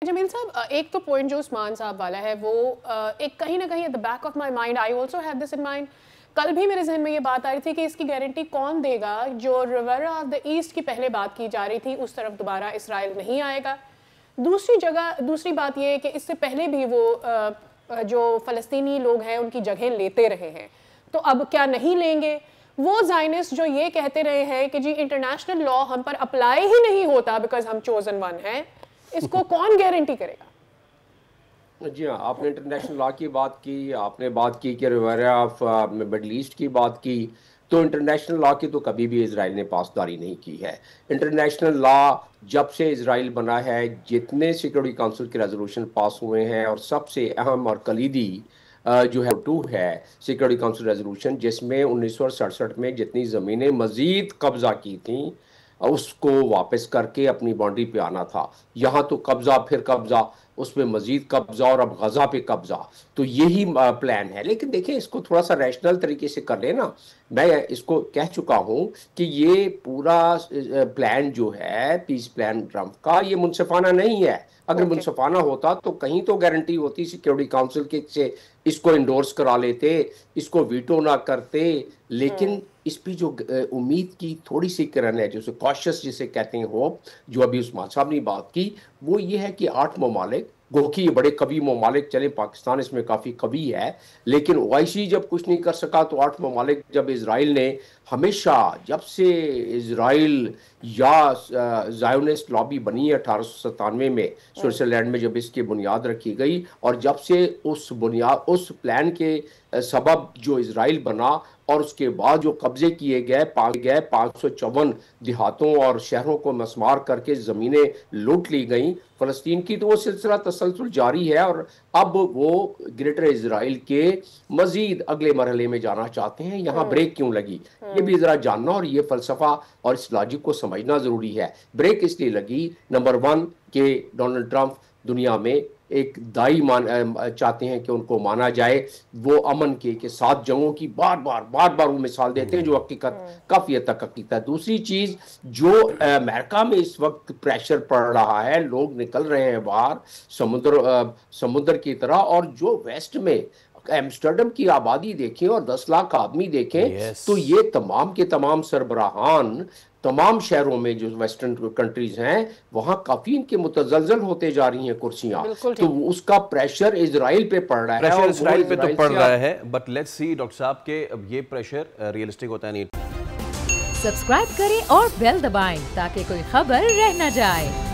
जमील साहब, एक तो पॉइंट जो उस्मान साहब वाला है वो एक कहीं ना कहीं at the back of my mind, I also have this in mind. कल भी मेरे जहन में ये बात आ रही थी कि इसकी गारंटी कौन देगा, जो रिवर ऑफ द ईस्ट की पहले बात की जा रही थी उस तरफ दोबारा इसराइल नहीं आएगा। दूसरी बात ये है कि इससे पहले भी वो जो फ़लस्तीनी लोग हैं उनकी जगह लेते रहे हैं, तो अब क्या नहीं लेंगे? वो ज़ायनिस्ट जो ये कहते रहे हैं कि जी इंटरनेशनल लॉ हम पर अप्लाई ही नहीं होता बिकॉज हम चोजन वन हैं, इसको कौन गारंटी करेगा? जी हाँ, आपने इंटरनेशनल लॉ की बात की, आपने बात की कि रिवायरा ऑफ मिडल ईस्ट की बात की, तो इंटरनेशनल लॉ की तो कभी भी इजराइल ने पासदारी नहीं की है। इंटरनेशनल लॉ जब से इजराइल बना है, जितने सिक्योरिटी काउंसिल के रेजोल्यूशन पास हुए हैं, और सबसे अहम और कलीदी जो है 2 है सिक्योरिटी काउंसिल रेजोल्यूशन, जिसमें 1967 में जितनी ज़मीनें मज़ीद कब्ज़ा की थी उसको वापस करके अपनी बाउंड्री पे आना था। यहाँ तो कब्जा फिर कब्जा, उसमें मजीद कब्जा, और अब गजा पे कब्जा, तो यही प्लान है। लेकिन देखिए, इसको थोड़ा सा रैशनल तरीके से कर लेना। मैं इसको कह चुका हूँ कि ये पूरा प्लान जो है पीस प्लान ट्रंप का, ये मुनसिफाना नहीं है। अगर मुनसिफाना होता तो कहीं तो गारंटी होती सिक्योरिटी काउंसिल के से इसको इंडोर्स करा लेते, इसको वीटो ना करते। लेकिन इस पे जो उम्मीद की थोड़ी सी किरण है, जैसे कॉशियस जिसे कहते हैं, होप, जो अभी उस्मान साहब ने बात की, वो ये है कि 8 ममालिक, गो कि ये बड़े कवि ममालिक, चले पाकिस्तान इसमें काफ़ी कवि है, लेकिन ओआईसी जब कुछ नहीं कर सका तो 8 ममालिक, जब इजराइल ने हमेशा, जब से इजराइल या ज़ायोनिस्ट लॉबी बनी है 1897 में स्विट्ज़रलैंड में, जब इसकी बुनियाद रखी गई, और जब से उस प्लान के सबब जो इजराइल बना, और उसके बाद जो कब्जे किए गए 554 देहातों और शहरों को मस्मार करके ज़मीनें लूट ली गई फ़लस्तीन की, तो वो सिलसिला तसलसल जारी है। और अब वो ग्रेटर इजराइल के मज़ीद अगले मरहले में जाना चाहते हैं। यहाँ ब्रेक क्यों लगी, ये भी ज़रा जानना और ये फ़लसफ़ा और इस लॉजिक को समझना ज़रूरी है। ब्रेक इसलिए लगी, नंबर 1 कि डोनाल्ड ट्रंप दुनिया में एक दाई चाहते हैं कि उनको माना जाए, वो अमन के 7 जंगों की बार बार वो मिसाल देते हैं, जो हकीकत काफ़ी हद तक हकीकत है। दूसरी चीज़, जो अमेरिका में इस वक्त प्रेशर पड़ रहा है, लोग निकल रहे हैं बाहर समुद्र की तरह, और जो वेस्ट में एम्स्टर्डम की आबादी देखें और 10 लाख आदमी देखें, तो ये तमाम के तमाम सरबराहान तमाम शहरों में जो वेस्टर्न कंट्रीज हैं, वहां काफी इनके मुतजलजल होते जा रही हैं कुर्सियां, तो उसका प्रेशर इजराइल पे पड़ रहा है। प्रेशर इजराइल पे तो पड़ रहा है, बट लेट्स सी डॉक्टर साहब के अब ये प्रेशर रियलिस्टिक होता नहीं। सब्सक्राइब करें और बेल दबाएं ताकि कोई खबर रह न जाए।